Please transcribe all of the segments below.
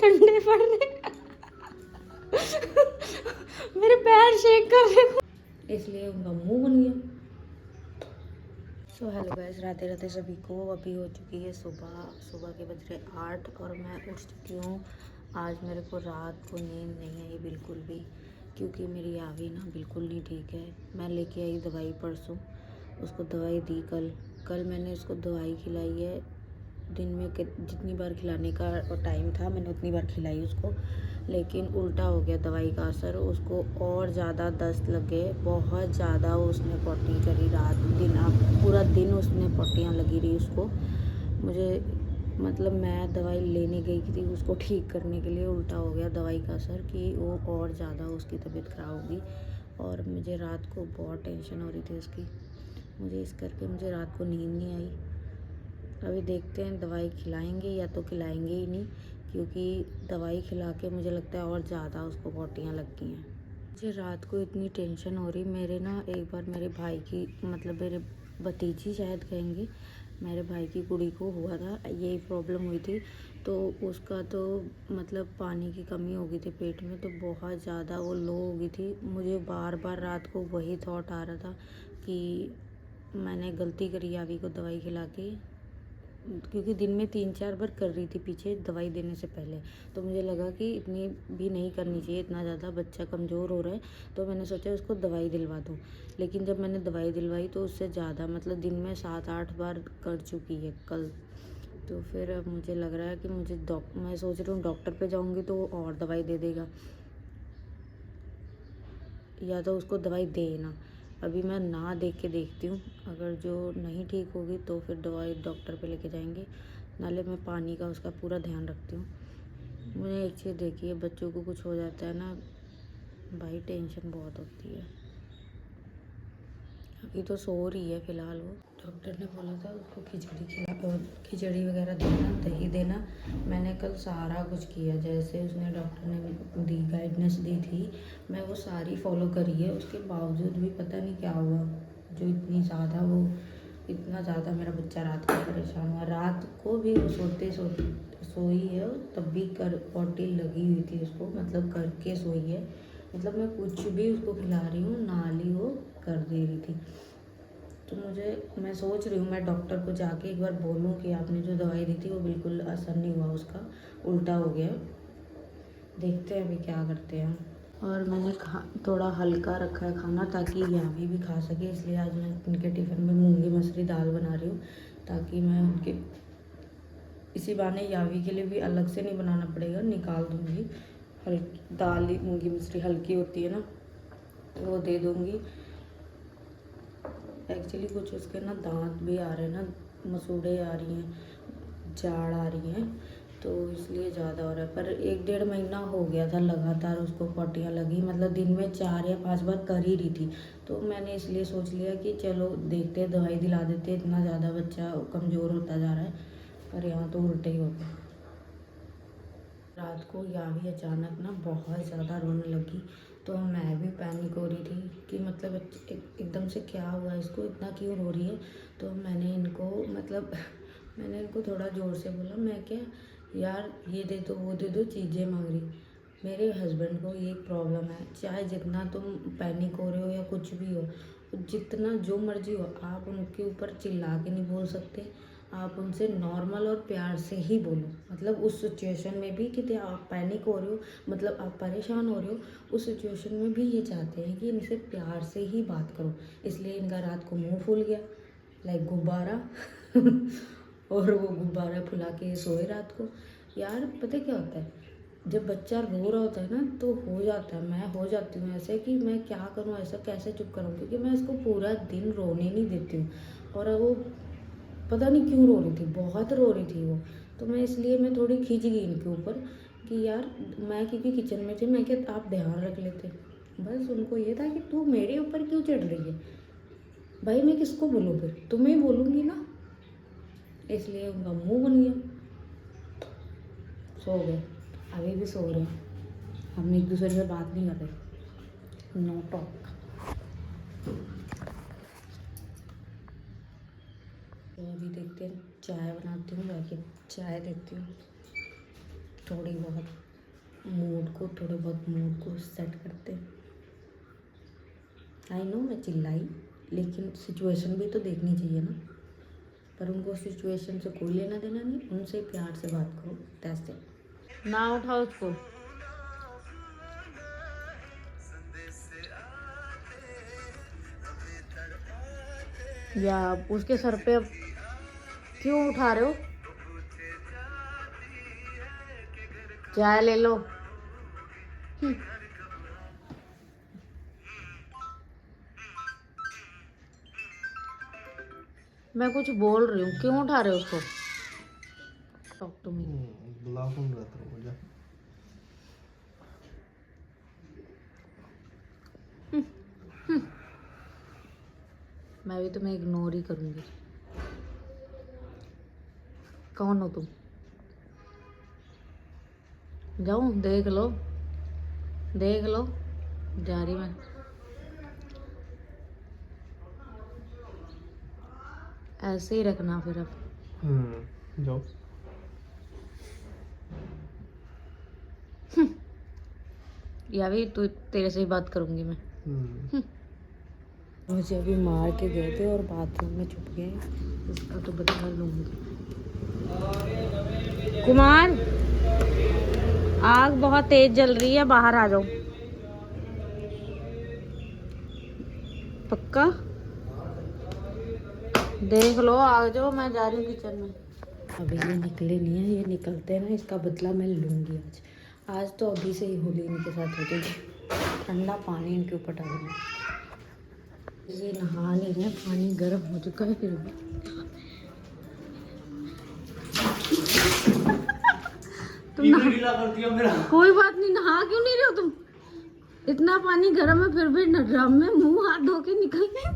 ठंडे पड़ रहे मेरे पैर शेक कर रहे, इसलिए उनका मुंह बन गया। So hello guys, Radhe Radhe सभी को। अभी हो चुकी है सुबह के बज रहे 8 और मैं उठ चुकी हूँ। आज मेरे को रात को नींद नहीं आई बिल्कुल भी, क्योंकि मेरी यावी ना बिल्कुल नहीं ठीक है। मैं लेके आई दवाई परसों, उसको दवाई दी कल मैंने उसको दवाई खिलाई है। दिन में जितनी बार खिलाने का टाइम था मैंने उतनी बार खिलाई उसको, लेकिन उल्टा हो गया दवाई का असर। उसको और ज़्यादा दस्त लग गए, बहुत ज़्यादा उसने पॉटी करी रात दिन। अब पूरा दिन उसने पॉटियाँ लगी रही उसको। मुझे मतलब मैं दवाई लेने गई थी उसको ठीक करने के लिए, उल्टा हो गया दवाई का असर कि वो और ज़्यादा उसकी तबीयत ख़राब होगी। और मुझे रात को बहुत टेंशन हो रही थी उसकी, इस करके मुझे रात को नींद नहीं आई। अभी देखते हैं दवाई खिलाएंगे या तो खिलाएंगे ही नहीं, क्योंकि दवाई खिला के मुझे लगता है और ज़्यादा उसको पॉटियाँ लग गई हैं। मुझे रात को इतनी टेंशन हो रही। मेरे ना एक बार मेरे भाई की मतलब मेरे भतीजी शायद कहेंगे, मेरे भाई की कुड़ी को हुआ था, यही प्रॉब्लम हुई थी। तो उसका तो मतलब पानी की कमी हो गई थी पेट में, तो बहुत ज़्यादा वो लो हो गई थी। मुझे बार बार रात को वही थॉट आ रहा था कि मैंने गलती करी यावी को दवाई खिला के, क्योंकि दिन में 3-4 बार कर रही थी पीछे दवाई देने से पहले। तो मुझे लगा कि इतनी भी नहीं करनी चाहिए, इतना ज़्यादा बच्चा कमज़ोर हो रहा है। तो मैंने सोचा उसको दवाई दिलवा दूँ, लेकिन जब मैंने दवाई दिलवाई तो उससे ज़्यादा मतलब दिन में 7-8 बार कर चुकी है कल। तो फिर अब मुझे लग रहा है कि मैं सोच रही हूँ डॉक्टर पे जाऊँगी तो वो और दवाई दे देगा, या तो उसको दवाई दे ना। अभी मैं ना देख के देखती हूँ, अगर जो नहीं ठीक होगी तो फिर दवाई डॉक्टर पे लेके जाएंगे, नाले मैं पानी का उसका पूरा ध्यान रखती हूँ। मुझे एक चीज़ देखिए, बच्चों को कुछ हो जाता है ना भाई, टेंशन बहुत होती है। अभी तो सो रही है फ़िलहाल वो। डॉक्टर ने बोला था उसको खिचड़ी वगैरह देना, दही देना। मैंने कल सारा कुछ किया, जैसे उसने डॉक्टर ने दी गाइडेंस दी थी, मैं वो सारी फॉलो करी है। उसके बावजूद भी पता नहीं क्या हुआ, जो इतना ज़्यादा मेरा बच्चा रात को परेशान हुआ। रात को भी वो सोई है, तब भी पॉटी लगी हुई थी उसको, मतलब करके सोई है। मतलब मैं कुछ भी उसको खिला रही हूँ, नाली वो कर दे रही थी। तो मैं सोच रही हूँ मैं डॉक्टर को जाके एक बार बोलूँ कि आपने जो दवाई दी थी वो बिल्कुल असर नहीं हुआ, उसका उल्टा हो गया। देखते हैं अभी क्या करते हैं। और मैंने थोड़ा हल्का रखा है खाना, ताकि यावी भी खा सके, इसलिए आज मैं उनके टिफ़िन में मूंगी मसरी दाल बना रही हूँ, ताकि मैं उनके इसी बहाने यावी के लिए भी अलग से नहीं बनाना पड़ेगा, निकाल दूँगी। हल्की दाल मूंगी मसरी हल्की होती है ना, तो वो दे दूँगी। एक्चुअली कुछ उसके ना दांत भी आ रहे हैं ना, मसूड़े आ रही हैं, जाड़ आ रही हैं, तो इसलिए ज़्यादा हो रहा है। पर 1-1.5 महीना हो गया था लगातार उसको पॉटियाँ लगी, मतलब दिन में 4 या 5 बार कर ही रही थी। तो मैंने इसलिए सोच लिया कि चलो देखते हैं, दवाई दिला देते हैं, इतना ज़्यादा बच्चा कमज़ोर होता जा रहा है। पर यहाँ तो उल्टे ही हो गया। रात को यावी अचानक ना बहुत ज़्यादा रोने लगी, तो मैं भी पैनिक हो रही थी कि मतलब एकदम से क्या हुआ, इसको इतना क्यों रो रही है। तो मैंने इनको थोड़ा ज़ोर से बोला, मैं क्या यार ये दे दो वो दे दो, चीज़ें मांग रही। मेरे हस्बैंड को ये प्रॉब्लम है, चाहे जितना तुम पैनिक हो रहे हो या कुछ भी हो, जितना जो मर्जी हो, आप उनके ऊपर चिल्ला के नहीं बोल सकते। आप उनसे नॉर्मल और प्यार से ही बोलो, मतलब उस सिचुएशन में भी कि आप पैनिक हो रहे हो, मतलब आप परेशान हो रहे हो, उस सिचुएशन में भी ये चाहते हैं कि इनसे प्यार से ही बात करो। इसलिए इनका रात को मुंह फूल गया लाइक गुब्बारा और वो गुब्बारा फुला के सोए रात को। यार पता क्या होता है, जब बच्चा रो रहा होता है ना तो हो जाता है, मैं हो जाती हूँ ऐसे कि मैं क्या करूँ, ऐसा कैसे चुप करूँ, क्योंकि मैं इसको पूरा दिन रोने नहीं देती हूँ। और वो पता नहीं क्यों रो रही थी, बहुत रो रही थी वो। तो मैं थोड़ी खिंच गई इनके ऊपर कि यार, मैं क्योंकि किचन में थी, मैं क्या आप ध्यान रख लेते। बस उनको ये था कि तू मेरे ऊपर क्यों चढ़ रही है। भाई मैं किसको बोलूँ, फिर तुम्हें बोलूँगी ना, इसलिए उनका मुंह बन गया। सो गए, अभी भी सो रहे हैं, हम एक दूसरे से बात नहीं कर रहे, नो टॉक। तो अभी देखते हैं, चाय बनाती हूँ, जाके चाय देती हूँ। थोड़े बहुत मूड को सेट करते हैं। आई नो मैं चिल्लाई, लेकिन सिचुएशन भी तो देखनी चाहिए ना। पर उनको सिचुएशन से कोई लेना देना नहीं, उनसे प्यार से बात करो, दैट्स इट। ना उठाओ उसको। या उसके सर पे अब क्यों उठा रहे हो? चाय ले लो। मैं कुछ बोल रही हूँ, क्यों उठा रहे हो उसको? Talk to me. बुला कौन रहा था मुझे? मैं भी तुम्हें इग्नोर ही करूंगी। कौन हो तुम? जाऊं? देख लो जा रही मैं। ऐसे ही रखना फिर अब। जाओ। या भी तू, तेरे से ही बात करूंगी मैं। मुझे अभी मार के गए थे और बाथरूम में छुप गए, इसका तो बदला लूंगी। कुमार, आग बहुत तेज जल रही है, बाहर आ जाओ। पक्का? देख लो, आ जाओ, मैं जा रही हूँ किचन में। अभी ये निकले नहीं है, ये निकलते हैं ना, इसका बदला मैं लूंगी आज तो अभी से ही होली इनके साथ हो जाएगी। ठंडा पानी इनके ऊपर डालूंगा। ये नहा नहीं रहे, पानी गर्म हो चुका है फिर भी। तुम नहा, कोई बात नहीं, नहा क्यों नहीं रहे हो तुम? इतना पानी गर्म है फिर भी ड्रम में मुंह हाथ धो के निकल गए।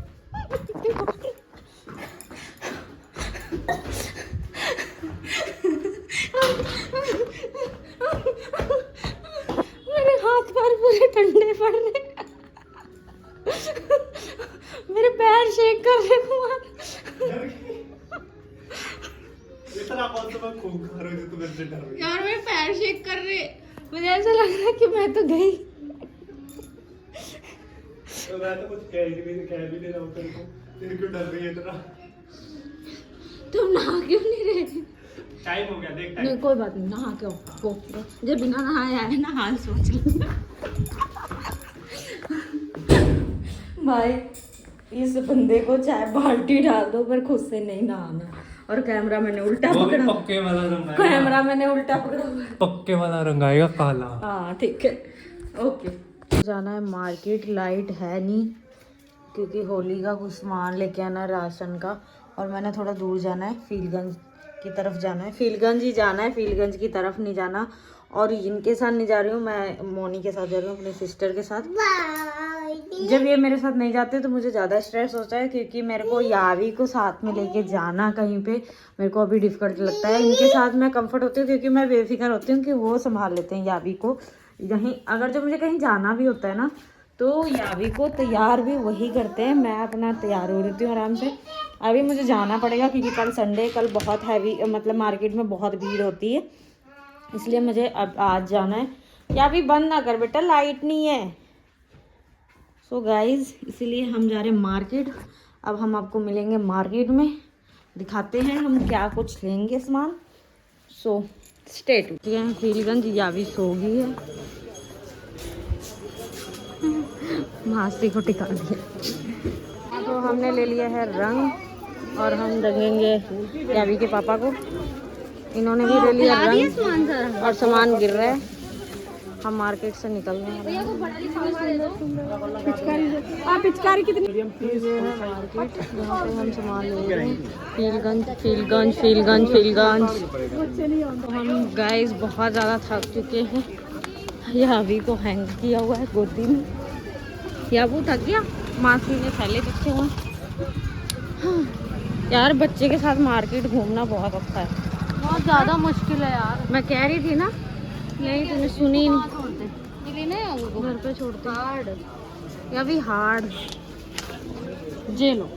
मेरे हाथ पैर पूरे ठंडे पड़ रहे, मेरे पैर शेक कर रहे कुमार। इतना कौन सा मैं खून खा रही हूँ, तू मेरे से डर रही है? यार मेरे पैर शेक कर रहे, मुझे ऐसा लग रहा है कि मैं तो गई। तो मैं तो कुछ कह भी नहीं रहा हूँ तेरे को, तेरे क्यों डर रही है इतना? तुम नहा क्यों नहीं रहे? टाइम हो गया, देख टाइम। नहीं कोई बात नहीं, नहा क्यों को जब बिना नहाए आए ना, हाल सोच लो। भाई इस बंदे को चाहे बाल्टी डाल दो पर खुद से नहीं नहाना। और कैमरा मैंने उल्टा पकड़ा, पक्के वाला रंग आएगा। कैमरा मैंने उल्टा पकड़ा, पक्के वाला रंग आएगा, काला। हाँ ठीक है, ओके। जाना है मार्केट, लाइट है नहीं क्योंकि होली का कुछ सामान लेके आना है राशन का। और मैंने थोड़ा दूर जाना है, फीलगंज की तरफ जाना है, फीलगंज ही जाना है, फीलगंज की तरफ नहीं जाना। और इनके साथ नहीं जा रही हूँ मैं, मोनी के साथ जा रही हूँ, अपनी सिस्टर के साथ। जब ये मेरे साथ नहीं जाते तो मुझे ज़्यादा स्ट्रेस होता है, क्योंकि मेरे को यावी को साथ में लेके जाना कहीं पे मेरे को अभी डिफिकल्ट लगता है। इनके साथ मैं कंफर्ट होती हूँ क्योंकि मैं बेफिक्र होती हूँ कि वो संभाल लेते हैं यावी को। यहीं अगर जब मुझे कहीं जाना भी होता है ना, तो यावी को तैयार भी वही करते हैं, मैं अपना तैयार हो रही हूँ आराम से। अभी मुझे जाना पड़ेगा क्योंकि कल संडे, कल बहुत हैवी, मतलब मार्केट में बहुत भीड़ होती है, इसलिए मुझे अब आज जाना है। यावी बंद ना कर बेटा, लाइट नहीं है। सो गाइज, इसीलिए हम जा रहे हैं मार्केट। अब हम आपको मिलेंगे मार्केट में, दिखाते हैं हम क्या कुछ लेंगे सामान। So stay tuned. फीलगंज यावी सो गई है, मासी को टिका दिया। तो हमने ले लिया है रंग और हम रंगेंगे यावी के पापा को। इन्होंने भी ले लिया रंग और सामान गिर रहा है। हम मार्केट से निकल रहे हैं। पिचकारी कितनी है मार्केट, यहाँ पे हम सामान ले रहे हैं। फीलगंज फीलगंज फीलगंज फीलगंज। तो हम गाइस बहुत ज़्यादा थक चुके हैं। यावी को हैंग किया हुआ है गोदी में, या वो थक गया, मासी ने थैले रखे हुए। हाँ। यार बच्चे के साथ मार्केट घूमना बहुत अच्छा है, बहुत ज़्यादा मुश्किल है यार। मैं कह रही थी ना, यही तूने सुनी नहीं, घर पे छोड़ते हार्ड या भी हार्ड। जे लो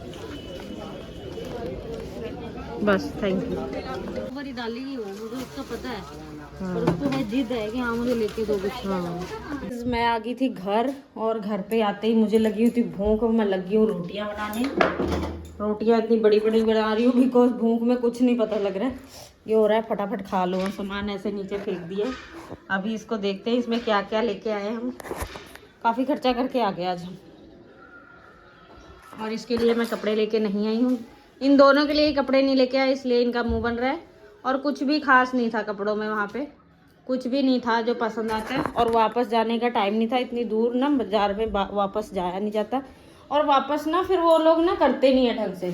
बस, थैंक यू। बड़ी डाली ही हो, मुझे उसका पता है। पर उसको है जिद है कि हाँ मुझे लेके दो कुछ। हाँ मैं आ गई थी घर, और घर पे आते ही मुझे लगी हुई थी भूख। मैं लगी हूँ रोटियां बनाने। रोटियां इतनी बड़ी बड़ी बना रही हूँ बिकॉज भूख में कुछ नहीं पता लग रहा है। ये हो रहा है फटाफट खा लो। सामान ऐसे नीचे फेंक दिए। अभी इसको देखते हैं इसमें क्या क्या लेके आए हम। काफ़ी खर्चा करके आ गए आज हम। और इसके लिए मैं कपड़े लेके नहीं आई हूँ। इन दोनों के लिए कपड़े नहीं लेके आए, इसलिए इनका मुंह बन रहा है। और कुछ भी खास नहीं था कपड़ों में, वहाँ पे कुछ भी नहीं था जो पसंद आता है। और वापस जाने का टाइम नहीं था, इतनी दूर ना बाजार में वापस जाया नहीं जाता। और वापस ना फिर वो लोग ना करते नहीं है ढंग से,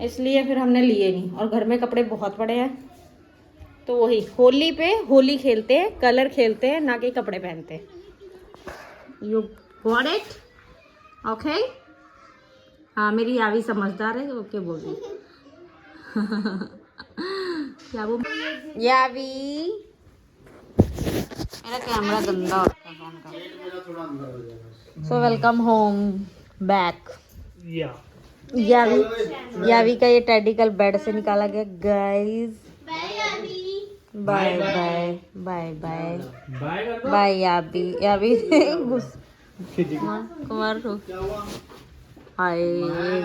इसलिए फिर हमने लिए नहीं। और घर में कपड़े बहुत पड़े हैं, तो वही होली पे होली खेलते हैं, कलर खेलते हैं, ना कि कपड़े पहनते हैं। You got it? ओके। हाँ मेरी यावी समझदार है, ओके बोल रही। क्या वो यावी, मेरा कैमरा गंदा होता है फोन का। So welcome home back. Yavi का ये टेडिकल बेड से निकाला गया guys. Bye bye bye bye bye Yavi. Yavi Kumar हाय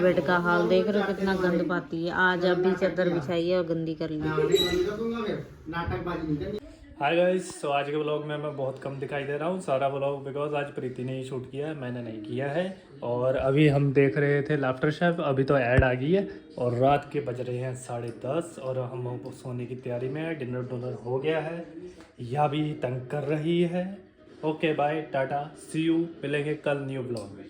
बेड का हाल देख रहे हो, कितना गंद पाती है। आज अभी चादर बिछाई है और गंदी कर ली। हाय गाइस, तो आज के ब्लॉग में मैं बहुत कम दिखाई दे रहा हूँ। सारा ब्लॉग बिकॉज आज प्रीति ने ही शूट किया है, मैंने नहीं किया है। और अभी हम देख रहे थे लाफ्टर शेफ, अभी तो ऐड आ गई है। और रात के बज रहे हैं 10:30 और हम सोने की तैयारी में है। डिनर हो गया है, या भी तंग कर रही है। Okay bye tata, see you, मिलेंगे कल न्यू ब्लॉग में।